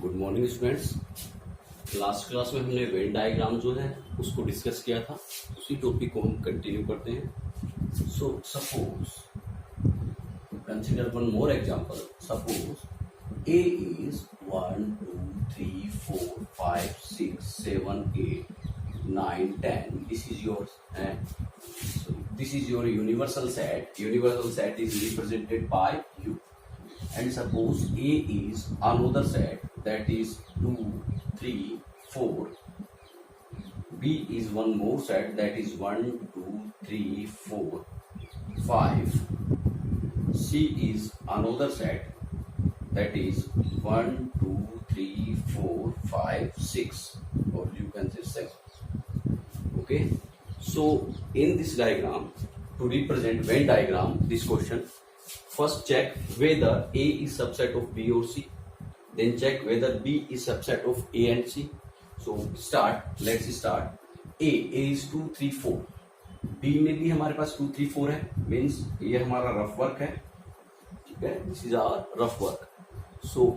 Good morning students. Last class में हमने Venn diagram जो है उसको डिस्कस किया था। उसी टॉपिक को हम कंटिन्यू करते हैं। So suppose consider one more example. Suppose A is 1 2 3 4 5 6 7 8 9 10। This is your universal set. Universal set is represented by U. And suppose A is another set, that is 2 3 4. B is one more set, that is 1 2 3 4 5. C is another set, that is 1 2 3 4 5 6, or you can say 7. Okay, so in this diagram, to represent Venn diagram, this question, first check whether A is subset of B or C, then check whether B is subset of A and C. So let's start. A is 2 3 4. B में भी हमारे पास 2 3 4 है, means ये हमारा rough work है। ठीक है, this is our rough work. So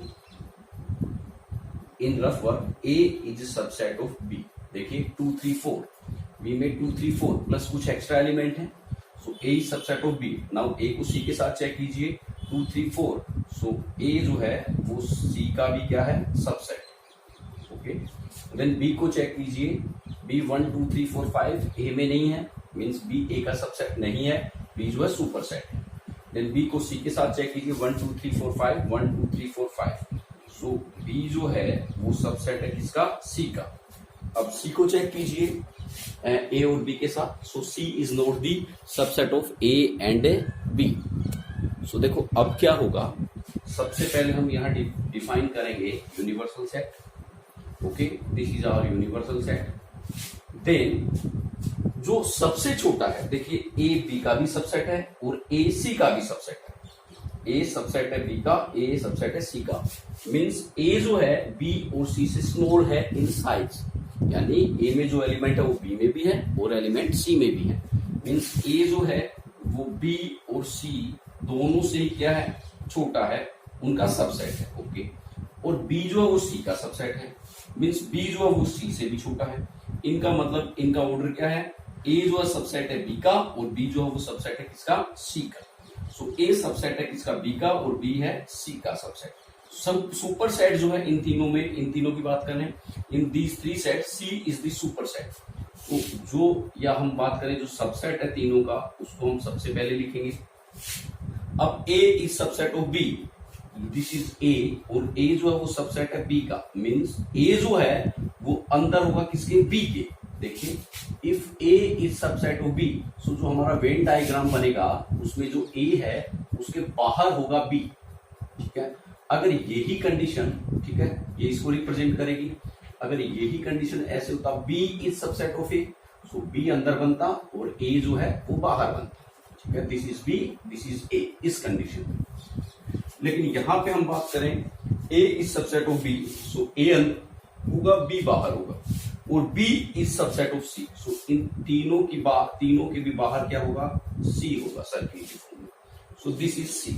in rough work A is subset of B। देखिए 2 3 4, B में 2 3 4 प्लस कुछ एक्स्ट्रा एलिमेंट है। सो A is subset of B। Now A को C के साथ चेक कीजिए, 2 3 4। सो A जो है वो C का भी क्या है, सबसेट। ओके, देन B को चेक कीजिए, B 1 2 3 4 5 A में नहीं है, मीन्स B A का सबसेट नहीं है, B जो है सुपर सेट है। देन B को C के साथ चेक कीजिए, 1 2 3 4 5 1 2 3 4 5। सो B जो है वो सबसेट है किसका, C का। अब C को चेक कीजिए A और B के साथ। सो C is not the subset of A and B। सो देखो अब क्या होगा, सबसे पहले हम यहाँ डिफाइन करेंगे universal set. Okay, this is our universal set. Then जो सबसे छोटा है, देखिए A B का भी सबसेट है और A C का भी सबसेट है। A सबसेट है B का, A सबसेट है C का। मीन्स A जो है B और C से स्मॉल है इन साइज, यानी A में जो एलिमेंट है वो B में भी है और एलिमेंट C में भी है। मीन्स A जो है वो B और C दोनों से ही क्या है, छोटा है, उनका सबसेट है। ओके, और B जो है वो C का सबसेट है। मीन्स B जो है वो C से भी छोटा है। इनका मतलब इनका ऑर्डर क्या है, A जो है सबसेट है B का और B जो है वो सबसेट है किसका, C का। सो A सबसेट है किसका, B का, और B है C का सबसेट। सब सुपर सेट जो है इन तीनों में, इन तीनों की बात करें, in these three set C is the super set. तो जो या हम बात करें जो सबसेट है तीनों का, उसको हम सबसे पहले लिखेंगे। अब A is subset of B, this is A, और A जो है वो सबसेट है B का। मीन्स A जो है वो अंदर होगा किसके, B के। देखिए if A is subset of B, सो जो हमारा वेन डायग्राम बनेगा उसमें जो A है उसके बाहर होगा B। ठीक है, अगर यही कंडीशन, ठीक है, ये इसको रिप्रेजेंट करेगी। अगर यही कंडीशन ऐसे होता, B is subset of A, so B अंदर बनता और A जो है वो बाहर बनता। ठीक है, this is B, this is A, इस कंडीशन में। लेकिन यहां पे हम बात करें A is subset of B, so A अंदर होगा, B बाहर होगा, और B is subset of C, सो इन तीनों के भी बाहर क्या होगा, C होगा सर्किल की फॉर्म में। सो दिस इज C।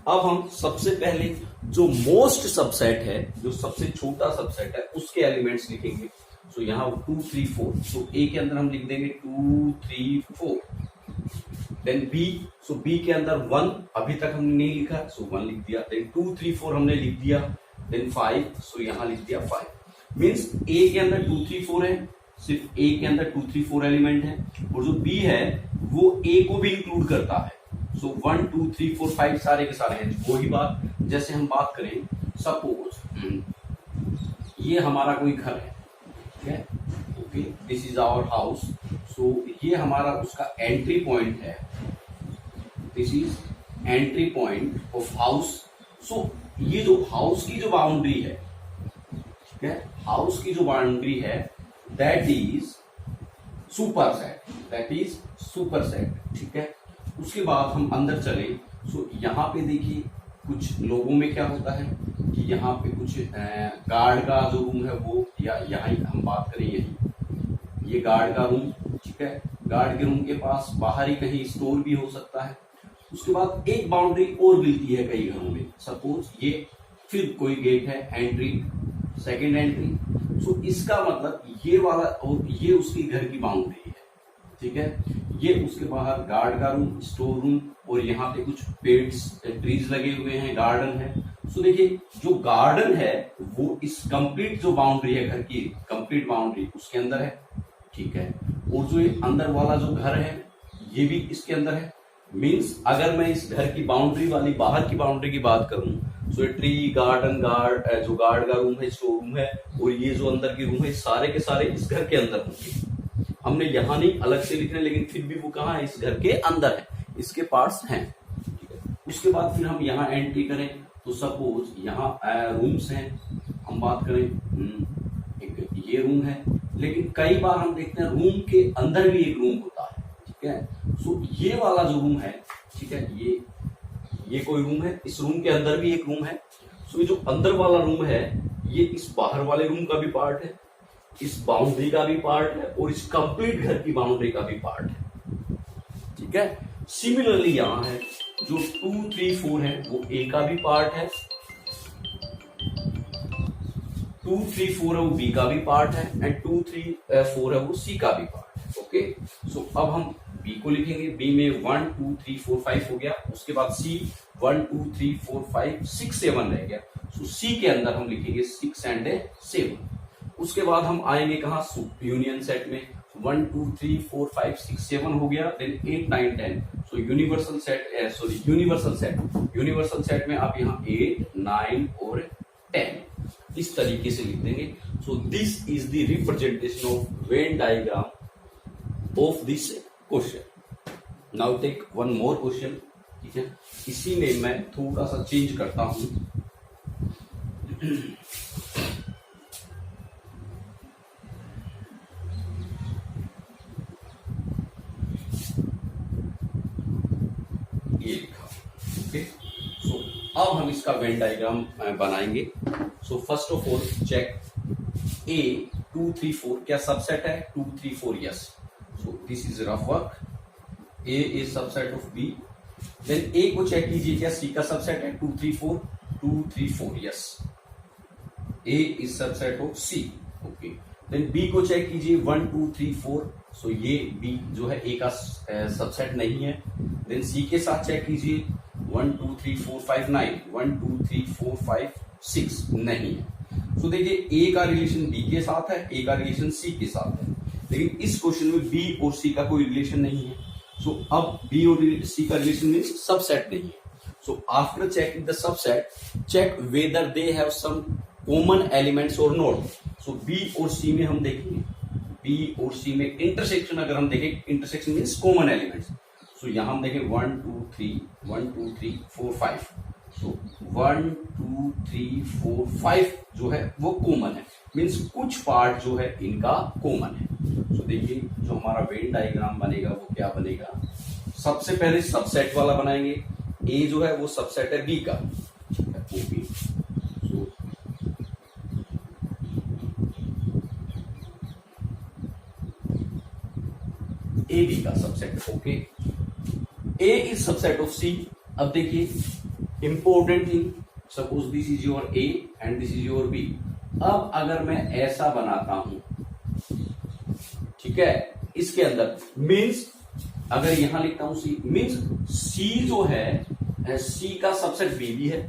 अब हम सबसे पहले जो मोस्ट सबसेट है, जो सबसे छोटा सबसेट है, उसके एलिमेंट्स लिखेंगे। सो यहाँ 2 3 4, सो A के अंदर हम लिख देंगे 2 3 4। देन B, सो B के अंदर 1 अभी तक हमने नहीं लिखा, सो 1 लिख दिया। देन 2 3 4 हमने लिख दिया। देन 5, सो यहाँ लिख दिया 5। मीन्स A के अंदर 2 3 4 है, सिर्फ A के अंदर 2 3 4 एलिमेंट है, और जो B है वो A को भी इंक्लूड करता है। सो 1 2 3 4 5 सारे के सारे हैं। वही बात जैसे हम बात करें, सपोज ये हमारा कोई घर है, ठीक है, okay, this is our house. So ये हमारा उसका एंट्री पॉइंट है, this is entry point of house. So ये जो हाउस की जो बाउंड्री है, ठीक है, हाउस की जो बाउंड्री है, that is super set, that is super set. ठीक है, उसके बाद हम अंदर चले। सो यहाँ पे देखिए कुछ लोगों में क्या होता है कि यहाँ पे कुछ गार्ड का जो रूम है वो, या यहाँ हम बात करें यही, ये गार्ड का रूम। ठीक है, गार्ड के रूम के पास बाहर ही कहीं स्टोर भी हो सकता है। उसके बाद एक बाउंड्री और मिलती है कई घरों में। सपोज ये फिर कोई गेट है, एंट्री, सेकंड एंट्री। सो इसका मतलब ये वाला और ये उसकी घर की बाउंड्री है, ठीक है। ये उसके बाहर गार्ड का रूम, स्टोर रूम, और यहाँ पे कुछ पेड्स, ट्रीज लगे हुए हैं, गार्डन है। सो देखिए जो गार्डन है वो इस कंप्लीट जो बाउंड्री है घर की, कंप्लीट बाउंड्री उसके अंदर है, ठीक है। और जो ये अंदर वाला जो घर है ये भी इसके अंदर है। मीन्स अगर मैं इस घर की बाउंड्री वाली बाहर की बाउंड्री की बात करूं, सो ट्री, गार्डन, जो गार्ड का रूम है, स्टोर रूम है, और ये जो अंदर की रूम है, सारे के सारे इस घर के अंदर होंगे। हमने यहाँ नहीं अलग से लिखना, लेकिन फिर भी वो कहाँ है, इस घर के अंदर है, इसके पार्ट्स हैं, ठीक है। उसके बाद फिर हम यहाँ एंट्री करें तो सपोज यहाँ रूम्स हैं, हम बात करें एक ये रूम है, लेकिन कई बार हम देखते हैं रूम के अंदर भी एक रूम होता है, ठीक है। सो ये वाला जो रूम है, ठीक है, ये कोई रूम है, इस रूम के अंदर भी एक रूम है। सो ये जो अंदर वाला रूम है ये इस बाहर वाले रूम का भी पार्ट है, इस बाउंड्री का भी पार्ट है, और इस कंप्लीट घर की बाउंड्री का भी पार्ट है, ठीक है। सिमिलरली यहां है जो 2, 3, 4 है वो ए का भी पार्ट है, 2, 3, 4 है वो बी का भी पार्ट है, एंड 2, 3, 4 है वो सी का भी पार्ट है, ओके। सो अब हम बी को लिखेंगे, बी में 1, 2, 3, 4, 5 हो गया। उसके बाद सी 1, 2, 3, 4, 5, 6, 7 रह गया। सो सी के अंदर हम लिखेंगे 6 एंड 7। उसके बाद हम आएंगे कहाँ, यूनियन सेट में 1, 2, 3, 4, 5, 6, 7 हो गया, देन 8, 9, 10। सो यूनिवर्सल सेट में आप यहाँ 8, 9 और 10 इस तरीके से लिख देंगे। So this is the representation of Venn diagram of this question. Now take one more question, ठीक है। इसी में मैं थोड़ा सा चेंज करता हूं। ये लिखा, ओके। सो अब हम इसका वेन डायग्राम बनाएंगे। So first of all check A 2, 3, 4 क्या सबसेट है, 2, 3, 4 yes. So this is rough work. A is subset of B. Then A को चेक कीजिए क्या सी का सबसेट है, 2, 3, 4, 2, 3, 4 yes. A is subset of C, okay. Then B को check कीजिए 1, 2, 3, 4। सो ये बी जो है ए का सबसेट नहीं है। देन सी के साथ चेक कीजिए 1, 2, 3, 4, 5, 9, 1, 2, 3, 4, 5, 6 नहीं है। सो देखिए ए का रिलेशन बी के साथ है, ए का रिलेशन सी के साथ है, लेकिन इस क्वेश्चन में बी और सी का कोई रिलेशन नहीं है। सो अब बी और सी का रिलेशन मीन्स सबसेट नहीं है। So after checking the subset, check whether they have some common elements और नॉट। सो बी और सी में हम देखेंगे, बी और सी में इंटरसेक्शन अगर हम देखें, इंटरसेक्शन मीन्स कॉमन एलिमेंट्स। सो यहां हम देखें 1, 2, 3, 1, 2, 3, 4, 5। सो 1, 2, 3, 4, 5 जो है वो कॉमन है, मीन्स कुछ पार्ट जो है इनका कॉमन है। सो देखिए जो हमारा वेन डायग्राम बनेगा वो क्या बनेगा, सबसे पहले सबसेट वाला बनाएंगे। ए जो है वो सबसेट है बी का, ठीक है, ओके। सो ए बी का subset, okay. A is subset of C. अब देखिए important thing, suppose this is your A and this is your B. अब अगर मैं ऐसा बनाता हूं, ठीक है, इसके अंदर मीन्स अगर यहां लिखता हूं सी, मीन्स सी जो है सी का सबसेट बी भी है,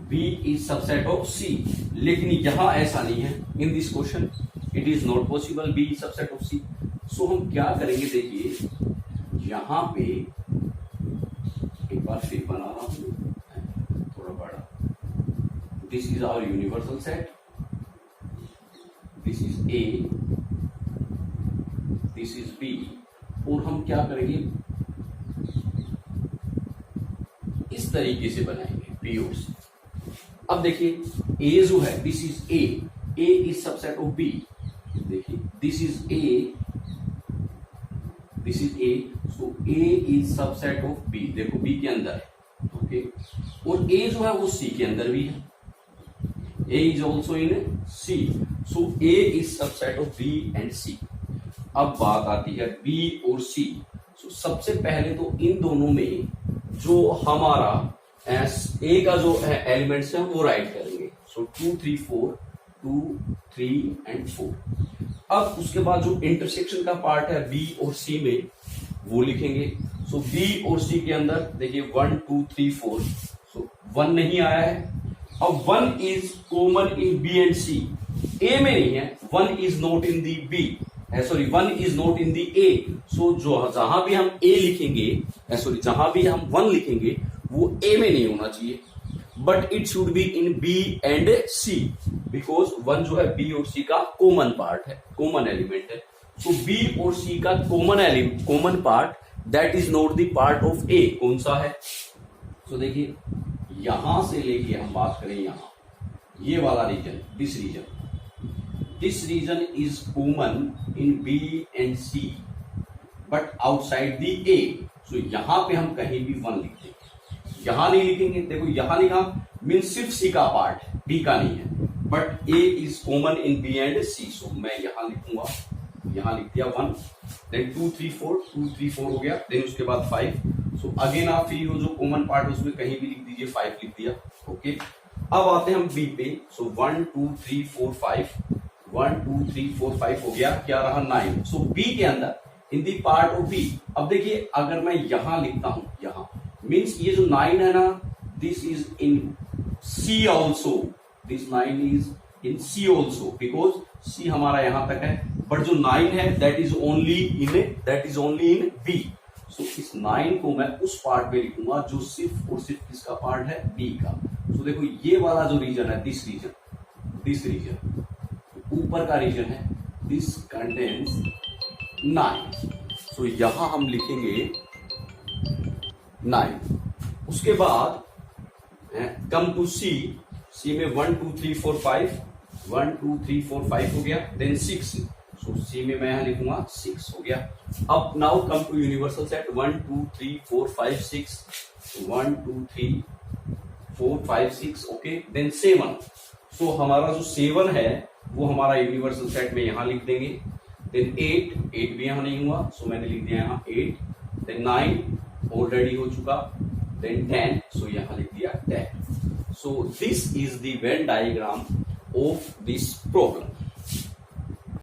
B is subset of C, लेकिन यहां ऐसा नहीं है। In this question it is not possible B is subset of C. So हम क्या करेंगे, देखिए यहां पे एक बार फिर बना रहा हूं थोड़ा बड़ा। This is our universal set, this is A, this is B, और हम क्या करेंगे इस तरीके से बनाएंगे बी और सी। अब देखिए ए जो है this is A is subset of B. देखिए this is A, this is A, so A is subset of B. देखो बी के अंदर है, ओके, और ए जो है वो सी के अंदर भी है, A is also in C. So A is subset of B and C. अब बात आती है बी और सी। सो सबसे पहले तो इन दोनों में जो हमारा ए का जो है एलिमेंट्स है वो राइट करेंगे। सो 2 3 4 2 3 एंड 4। अब उसके बाद जो इंटरसेक्शन का पार्ट है बी और सी में वो लिखेंगे। सो बी और सी के अंदर देखिए 1 2 3 4। सो 1 नहीं आया है। अब 1 is common in B and C, A में नहीं है। 1 is not in the B, sorry 1 is not in the A. So जो जहां भी हम ए लिखेंगे, सॉरी जहां भी हम 1 लिखेंगे वो ए में नहीं होना चाहिए, but it should be in B and C, because 1 जो है बी और सी का कॉमन पार्ट है, कॉमन एलिमेंट है। सो बी और सी का common part that is not the part of A, कौन सा है? सो देखिए यहां से लेके हम बात करें यहां ये वाला region, this region is common in B and C but outside the A. So यहां पे हम कहीं भी 1 लिख देंगे, यहां नहीं लिखेंगे। देखो यहां लिखा मीन्स सिर्फ सी का पार्ट है, बी का नहीं है, but A is common in B and C. So मैं यहां लिखूंगा, यहां लिख दिया 1, देन 2 3 4 2 3 4 हो गया, देन उसके बाद 5। सो अगेन आप फिर वो जो कॉमन पार्ट है उसमें कहीं भी लिख दीजिए, 5 लिख दिया। ओके, अब आते हैं हम बी पे। सो 1 2 3 4 5, 1 2 3 4 5 हो गया, क्या रहा 9। सो बी के अंदर इन दी पार्ट ऑफ बी। अब देखिए अगर मैं यहां लिखता हूं, यहां मीन्स ये जो 9 है ना, this is in C also, this 9 is in C also, because C हमारा यहां तक है, बट जो 9 है that is only in B. So इस 9 को मैं उस पार्ट में लिखूंगा जो सिर्फ और सिर्फ किसका पार्ट है, बी का। सो देखो ये वाला जो रीजन है, दिस रीजन ऊपर का रीजन है, दिस कंटेन्स 9। सो यहां हम लिखेंगे 9। उसके बाद कम टू सी में 1 2 3 4 5, 1 2 3 4 5 हो गया, देन 6। सो सी में मैं यहां लिखूंगा 6 हो गया। अब now come to universal set 1 2 3 4 5 6, 1 2 3 4 5 6, okay, then 7। सो हमारा जो 7 है वो हमारा यूनिवर्सल सेट में यहां लिख देंगे। देन 8 भी यहां नहीं हुआ, सो मैंने लिख दिया यहां 8। देन 9 ऑलरेडी हो चुका, देन 10, सो यहां लिख दिया 10। सो this is the when diagram of this problem.